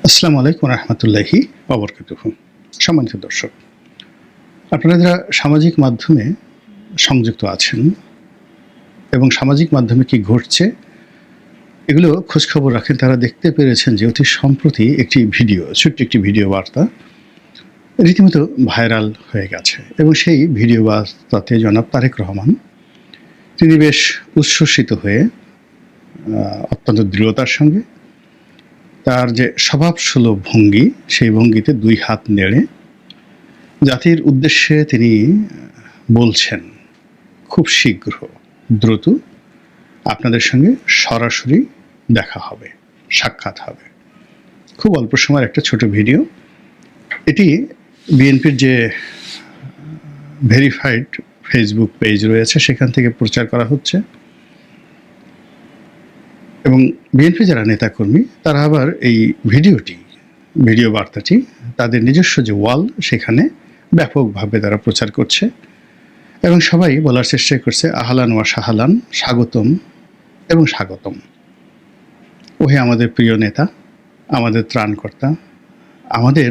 আসসালামু আলাইকুম রহমতুল্লাহি ওয়াবারাকাতুহু। সম্মানিত দর্শক, আপনারা যারা সামাজিক মাধ্যমে সংযুক্ত আছেন এবং সামাজিক মাধ্যমে কি ঘটছে এগুলো খোঁজখবর রাখেন, তারা দেখতে পেরেছেন যে অতি সম্প্রতি একটি ভিডিও, ছোট্ট একটি ভিডিও বার্তা রীতিমতো ভাইরাল হয়ে গেছে এবং সেই ভিডিও বার্তাতে জনাব তারেক রহমান তিনি বেশ উচ্ছ্বসিত হয়ে অত্যন্ত দৃঢ়তার সঙ্গে তার যে স্বভাবসুলভ ভঙ্গি, সেই ভঙ্গিতে দুই হাত নেড়ে জাতির উদ্দেশ্যে তিনি বলছেন, খুব শীঘ্র দ্রুত আপনাদের সঙ্গে সরাসরি দেখা হবে, সাক্ষাৎ হবে। খুব অল্প সময়ের একটা ছোট ভিডিও। এটি বিএনপির যে ভেরিফাইড ফেসবুক পেজ রয়েছে সেখান থেকে প্রচার করা হচ্ছে এবং বিএনপি যারা নেতাকর্মী তারা আবার এই ভিডিও বার্তাটি তাদের নিজস্ব যে ওয়াল সেখানে ব্যাপকভাবে তারা প্রচার করছে এবং সবাই বলার চেষ্টা করছে, আহলান ওয়া সাহালান, স্বাগতম এবং স্বাগতম। ওহে আমাদের প্রিয় নেতা, আমাদের ত্রাণকর্তা, আমাদের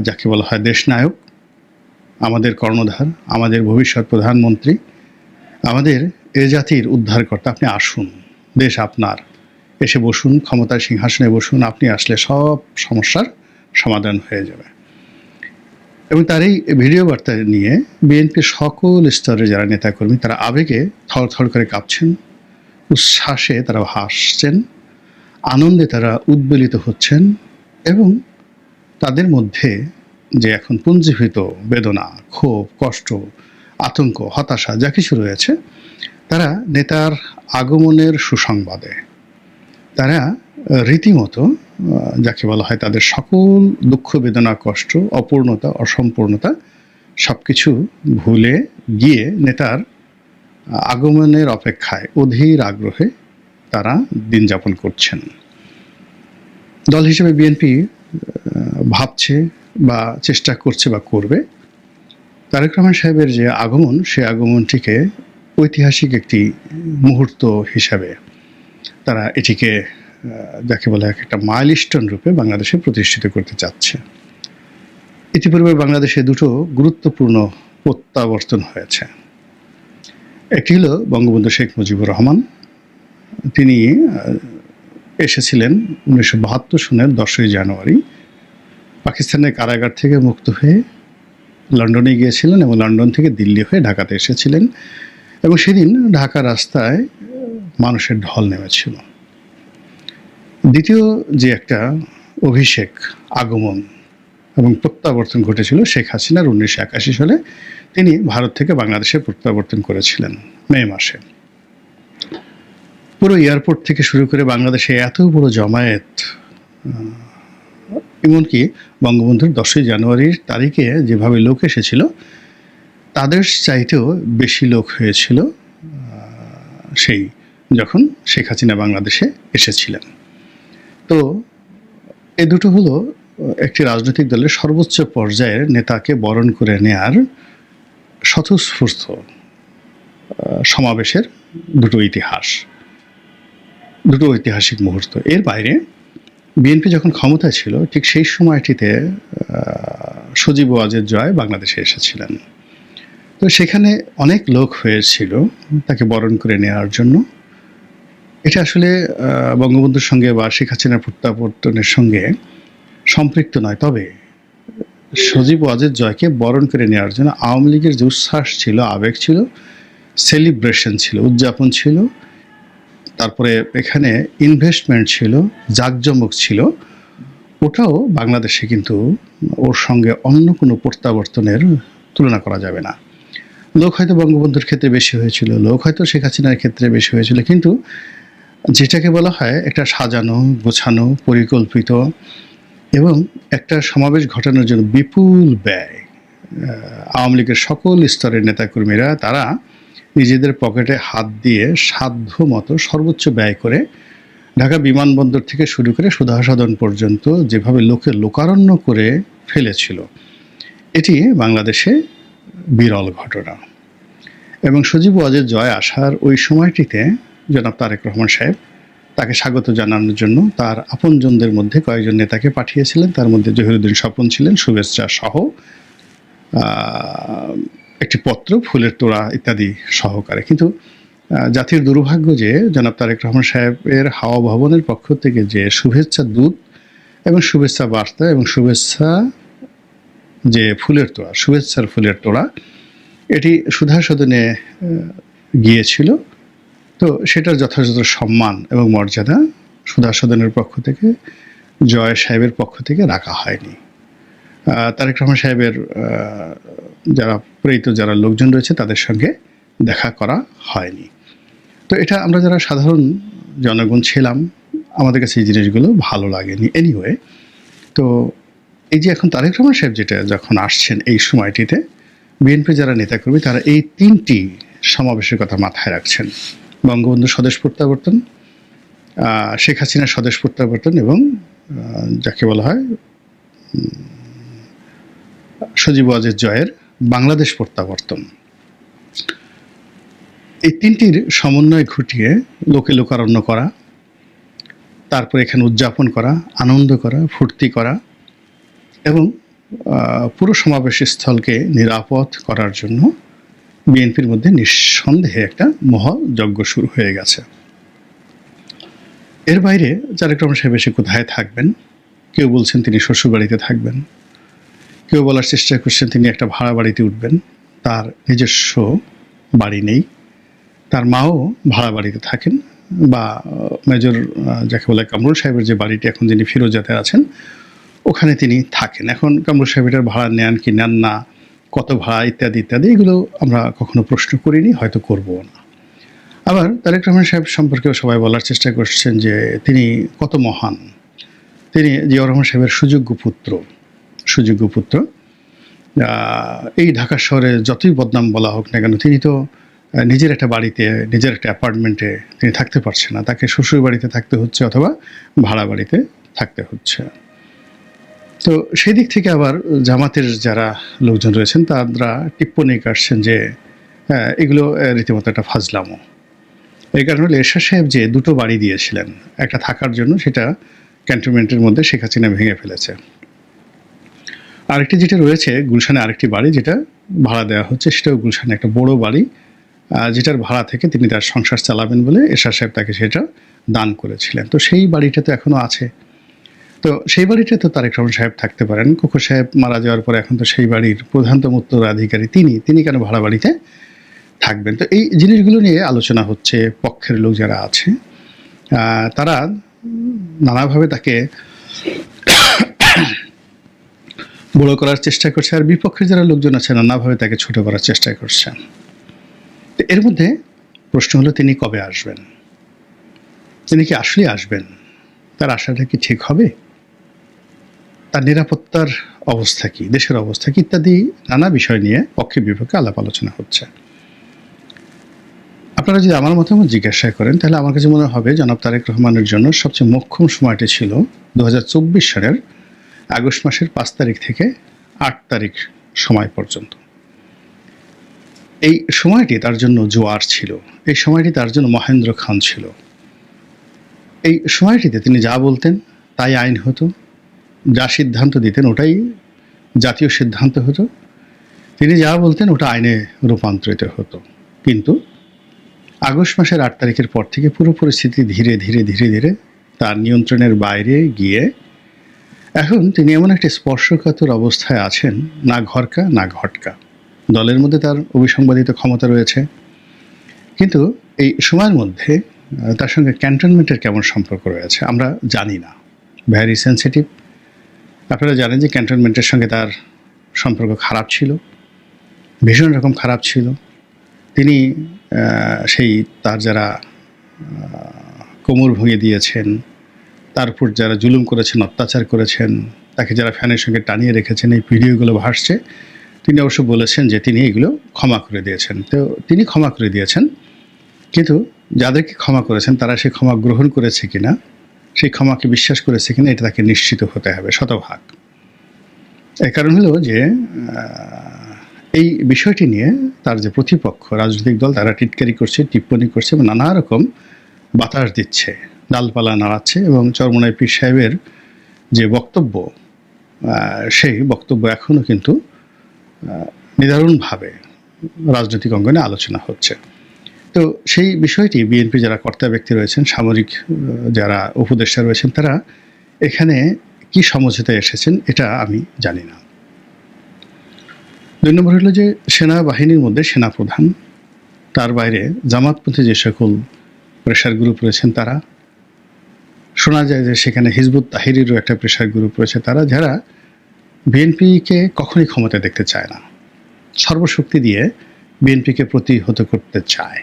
যাকে বলা হয় দেশনায়ক, আমাদের কর্ণধার, আমাদের ভবিষ্যৎ প্রধানমন্ত্রী, আমাদের এ জাতির উদ্ধারকর্তা, আপনি আসুন, দেশ আপনার, এসে বসুন, ক্ষমতার সিংহাসনে বসুন, আপনি আসলে সব সমস্যার সমাধান হয়ে যাবে। এবং তার এই ভিডিও বার্তা নিয়ে বিএনপির সকল স্তরের যারা নেতাকর্মী তারা আবেগে থরথর করে কাঁপছেন, উচ্ছ্বাসে তারা হাসছেন, আনন্দে তারা উদ্বেলিত হচ্ছেন এবং তাদের মধ্যে যে এখন পুঞ্জীভূত বেদনা, ক্ষোভ, কষ্ট, আতঙ্ক, হতাশা যা কিছু রয়েছে, তারা নেতার আগমনের সুসংবাদে তারা রীতিমতো যাকে বলা হয় তাদের সকল দুঃখ, বেদনা, কষ্ট, অপূর্ণতা, অসম্পূর্ণতা সব কিছু ভুলে গিয়ে নেতার আগমনের অপেক্ষায় অধীর আগ্রহে তারা দিন যাপন করছেন। দল হিসেবে বিএনপি ভাবছে বা চেষ্টা করছে বা করবে তারেক রহমান সাহেবের যে আগমন, সে আগমনটিকে ঐতিহাসিক একটি মুহূর্ত হিসাবে তারা এটিকে যাকে বলে একটা মাইলস্টোন রূপে বাংলাদেশে প্রতিষ্ঠিত করতে চাচ্ছে। ইতিপূর্বে বাংলাদেশে দুটো গুরুত্বপূর্ণ প্রত্যাবর্তন হয়েছে। একটি হলো বঙ্গবন্ধু শেখ মুজিবুর রহমান, তিনি এসেছিলেন 1972 সনের 10ই জানুয়ারি পাকিস্তানের কারাগার থেকে মুক্ত হয়ে লন্ডনে গিয়েছিলেন এবং লন্ডন থেকে দিল্লি হয়ে ঢাকাতে এসেছিলেন এবং সেদিন ঢাকা রাস্তায় মানুষের ঢল নেমেছিল। দ্বিতীয় যে একটা অভিষেক, আগমন এবং প্রত্যাবর্তন ঘটেছিল শেখ হাসিনার 1981 সালে, তিনি ভারত থেকে বাংলাদেশে প্রত্যাবর্তন করেছিলেন মে মাসে। পুরো এয়ারপোর্ট থেকে শুরু করে বাংলাদেশে এত বড় জমায়েত, এমনকি বঙ্গবন্ধুর 10ই জানুয়ারির তারিখে যেভাবে লোক এসেছিল তাদের চাইতেও বেশি লোক হয়েছিল সেই যখন শেখ হাসিনা বাংলাদেশে এসেছিলেন। তো এ দুটো হলো একটি রাজনৈতিক দলের সর্বোচ্চ পর্যায়ের নেতাকে বরণ করে নেয়ার স্বতঃস্ফূর্ত সমাবেশের দুটো ঐতিহাসিক মুহূর্ত। এর বাইরে বিএনপি যখন ক্ষমতায় ছিল ঠিক সেই সময়টিতে সজীব ওয়াজেদ জয় বাংলাদেশে এসেছিলেন। তো সেখানে অনেক লোক হয়েছিল তাকে বরণ করে নেওয়ার জন্য। এটা আসলে বঙ্গবন্ধুর সঙ্গে বা শেখ হাসিনার প্রত্যাবর্তনের সঙ্গে সম্পৃক্ত নয়, তবে সজীব ওয়াজেদ জয়কে বরণ করে নেওয়ার জন্য আওয়ামী লীগের যে উচ্ছ্বাস ছিল, আবেগ ছিল, সেলিব্রেশন ছিল, উদযাপন ছিল, তারপরে এখানে ইনভেস্টমেন্ট ছিল, জাঁকজমক ছিল, ওটাও বাংলাদেশে কিন্তু ওর সঙ্গে অন্য কোনো প্রত্যাবর্তনের তুলনা করা যাবে না। লোক হয়তো বঙ্গবন্ধুর ক্ষেত্রে বেশি হয়েছিল, লোক হয়তো শেখ হাসিনার ক্ষেত্রে বেশি হয়েছিল, কিন্তু যেটাকে বলা হয় একটা সাজানো, গোছানো, পরিকল্পিত এবং একটা সমাবেশ ঘটানোর জন্য বিপুল ব্যয়, আওয়ামী লীগের সকল স্তরের নেতাকর্মীরা তারা নিজেদের পকেটে হাত দিয়ে সাধ্য মতো সর্বোচ্চ ব্যয় করে ঢাকা বিমানবন্দর থেকে শুরু করে সুধা সদন পর্যন্ত যেভাবে লোকে লোকারণ্য করে ফেলেছিল, এটি বাংলাদেশে বিরল ঘটনা। এবং সজীব ওয়াজেদ জয় আসার ওই সময়টিতে জনাব তারেক রহমান সাহেব তাকে স্বাগত জানানোর জন্য তার আপনজনদের মধ্যে কয়েকজন নেতাকে পাঠিয়েছিলেন। তার মধ্যে জহিরুদ্দিন স্বপন ছিলেন, শুভেচ্ছা সহ একটি পত্র, ফুলের তোড়া ইত্যাদি সহকারে। কিন্তু জাতির দুর্ভাগ্য যে জনাব তারেক রহমান সাহেবের হাওয়া ভবনের পক্ষ থেকে যে শুভেচ্ছা দূত এবং শুভেচ্ছা বার্তা এবং শুভেচ্ছা যে ফুলের তোড়া, শুভেচ্ছার ফুলের তোড়া, এটি সুধা সদনে গিয়েছিল। তো সেটার যথাযথ সম্মান এবং মর্যাদা সুধা সদনের পক্ষ থেকে, জয় সাহেবের পক্ষ থেকে রাখা হয়নি। তারেক রহমান সাহেবের যারা প্রেরিত যারা লোকজন রয়েছে তাদের সঙ্গে দেখা করা হয়নি। তো এটা আমরা যারা সাধারণ জনগণ ছিলাম, আমাদের কাছে এই জিনিসগুলো ভালো লাগেনি। এনিওয়ে, তো এই যে এখন তারেক রহমান সাহেব যেটা যখন আসছেন এই সময়টিতে, বিএনপি যারা নেতাকর্মী তারা এই 3টি সমাবেশের কথা মাথায় রাখছেন: বঙ্গবন্ধু স্বদেশ প্রত্যাবর্তন, শেখ হাসিনার স্বদেশ প্রত্যাবর্তন এবং যাকে বলা হয় সজীব ওয়াজেদ জয়ের বাংলাদেশ প্রত্যাবর্তন। এই 3টির সমন্বয় ঘটিয়ে লোকে লোকারণ্য করা, তারপর এখানে উদযাপন করা, আনন্দ করা, ফুর্তি করা এবং পুরো সমাবেশ স্থলকে নিরাপদ করার জন্য বিএনপির মধ্যে নিঃসন্দেহে একটা মহাযজ্ঞ শুরু হয়ে গেছে। এর বাইরে তারেক রহমান সাহেব এসে কোথায় থাকবেন? কেউ বলছেন তিনি শ্বশুরবাড়িতে থাকবেন, কেউ বলার চেষ্টা করছেন তিনি একটা ভাড়া বাড়িতে উঠবেন। তার নিজস্ব বাড়ি নেই, তার মাও ভাড়া বাড়িতে থাকেন, বা মেজর যাকে বলে কামরুল সাহেবের যে বাড়িটি এখন যিনি ফিরোজাতে আছেন ওখানে তিনি থাকেন। এখন কামরুল সাহেব এটার ভাড়া নেন কি নেন না, কত ভাড়া ইত্যাদি ইত্যাদি, এগুলো আমরা কখনো প্রশ্ন করিনি, হয়তো করবও না। আবার তারেক রহমান সাহেব সম্পর্কেও সবাই বলার চেষ্টা করছেন যে তিনি কত মহান, তিনি জিয়াউর রহমান সাহেবের সুযোগ্য পুত্র। এই ঢাকা শহরে যতই বদনাম বলা হোক না কেন, তিনি তো নিজের একটা বাড়িতে, নিজের একটা অ্যাপার্টমেন্টে তিনি থাকতে পারছেন না, তাকে শ্বশুর বাড়িতে থাকতে হচ্ছে অথবা ভাড়া বাড়িতে থাকতে হচ্ছে। তো সেই দিক থেকে আবার জামাতের যারা লোকজন রয়েছেন তারা টিপ্পনী কাটছেন যে এগুলো রীতিমতো একটা ফাজলামো। এই কারণে এরশাদ সাহেব যে 2টো বাড়ি দিয়েছিলেন একটা থাকার জন্য, সেটা ক্যান্টনমেন্টের মধ্যে শেখ হাসিনা ভেঙে ফেলেছে। আরেকটি যেটা রয়েছে গুলশানে, আরেকটি বাড়ি যেটা ভাড়া দেওয়া হচ্ছে, সেটাও গুলশানে একটা বড় বাড়ি, যেটার ভাড়া থেকে তিনি তার সংসার চালাবেন বলে এরশাদ সাহেব তাকে সেটা দান করেছিলেন। তো সেই বাড়িটা তো এখনও আছে। তো সেই বাড়িতে তো তারেক রহমান সাহেব থাকতে পারেন। খোকন সাহেব মারা যাওয়ার পরে এখন তো সেই বাড়ির প্রধানতম উত্তরাধিকারী তিনি কেন ভাড়া বাড়িতে থাকবেন? তো এই জিনিসগুলো নিয়ে আলোচনা হচ্ছে। পক্ষের লোক যারা আছে তারা নানাভাবে তাকে বড় করার চেষ্টা করছে, আর বিপক্ষের যারা লোকজন আছে নানাভাবে তাকে ছোট করার চেষ্টা করছেন। তো এর মধ্যে প্রশ্ন হলো তিনি কবে আসবেন? তিনি কি আসলে আসবেন? তার আশাটা কি ঠিক হবে? তার নিরাপত্তার অবস্থা কি, দেশের অবস্থা কি, ইত্যাদি নানা বিষয় নিয়ে পক্ষে বিপক্ষে আলাপ আলোচনা হচ্ছে। আপনারা যদি আমার মতামত জিজ্ঞাসা করেন তাহলে আমার কাছে মনে হবে জনাব তারেক রহমানের জন্য সবচেয়ে মোক্ষম সময়টি ছিল 2024 সালের আগস্ট মাসের 5 তারিখ থেকে 8 তারিখ সময় পর্যন্ত। এই সময়টি তার জন্য জোয়ার ছিল, এই সময়টি তার জন্য মহেন্দ্র খান ছিল। এই সময়টিতে তিনি যা বলতেন তাই আইন হতো, যা সিদ্ধান্ত দিতেন ওটাই জাতীয় সিদ্ধান্ত হতো, তিনি যা বলতেন ওটা আইনে রূপান্তরিত হতো। কিন্তু আগস্ট মাসের 8 তারিখের পর থেকে পুরো পরিস্থিতি ধীরে ধীরে তার নিয়ন্ত্রণের বাইরে গিয়ে এখন তিনি এমন একটি স্পর্শকাতর অবস্থায় আছেন, না ঘরকা না ঘটকা। দলের মধ্যে তার অবিসংবাদিত ক্ষমতা রয়েছে, কিন্তু এই সময়ের মধ্যে তার সঙ্গে ক্যান্টনমেন্টের কেমন সম্পর্ক রয়েছে আমরা জানি না। Very sensitive. আপনারা জানেন যে ক্যান্টনমেন্টের সঙ্গে তার সম্পর্ক খারাপ ছিল, ভীষণ রকম খারাপ ছিল। তিনি সেই তার যারা কোমর ভেঙে দিয়েছেন, তার উপর যারা জুলুম করেছেন, অত্যাচার করেছেন, তাকে যারা ফ্যানের সঙ্গে টানিয়ে রেখেছেন, এই ভিডিওগুলো ভাসছে। তিনি অবশ্য বলেছেন যে তিনি এগুলো ক্ষমা করে দিয়েছেন। তো তিনি ক্ষমা করে দিয়েছেন, কিন্তু যাদেরকে ক্ষমা করেছেন তারা সেই ক্ষমা গ্রহণ করেছে কিনা, সেই ক্ষমাকে বিশ্বাস করেছে কিনা, এটা তাকে নিশ্চিত হতে হবে শতভাগ। এই কারণ হলো যে এই বিষয়টি নিয়ে তার যে প্রতিপক্ষ রাজনৈতিক দল তারা টিটকারি করছে, টিপ্পনী করছে এবং নানা রকম বাতাস দিচ্ছে ডালপালা নাড়াচ্ছে এবং চরমোনাই পীর সাহেবের যে বক্তব্য, সেই বক্তব্য এখনও কিন্তু নিদারুণভাবে রাজনৈতিক অঙ্গনে আলোচনা হচ্ছে। তো সেই বিষয়টি বিএনপি যারা কর্তা ব্যক্তি রয়েছেন, সামরিক যারা উপদেষ্টা রয়েছেন, তারা এখানে কি সমঝোতায় এসেছেন এটা আমি জানি না। ২ নম্বর হলো যে সেনাবাহিনীর মধ্যে সেনাপ্রধান, তার বাইরে জামাতপন্থী যে সকল প্রেশার গ্রুপ রয়েছেন তারা, শোনা যায় যে সেখানে হিজবুত তাহরিরও একটা প্রেশার গ্রুপ রয়েছে, তারা যারা বিএনপিকে কখনোই ক্ষমতা দেখতে চায় না, সর্বশক্তি দিয়ে বিএনপিকে প্রতিহত করতে চায়।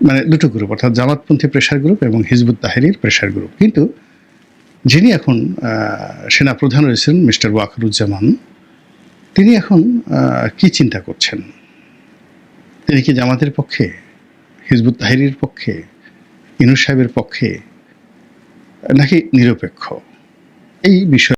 মানে দুটো গ্রুপ, অর্থাৎ জামাতপন্থী প্রেশার গ্রুপ এবং হিজবুত তাহরির প্রেশার গ্রুপ। কিন্তু যিনি এখন সেনাপ্রধান রয়েছেন মিস্টার ওয়াকারুজ্জামান, তিনি এখন কি চিন্তা করছেন? তিনি কি জামাতের পক্ষে, হিজবুত তাহরির পক্ষে, ইউনূস সাহেবের পক্ষে, নাকি নিরপেক্ষ? এই বিষয়ে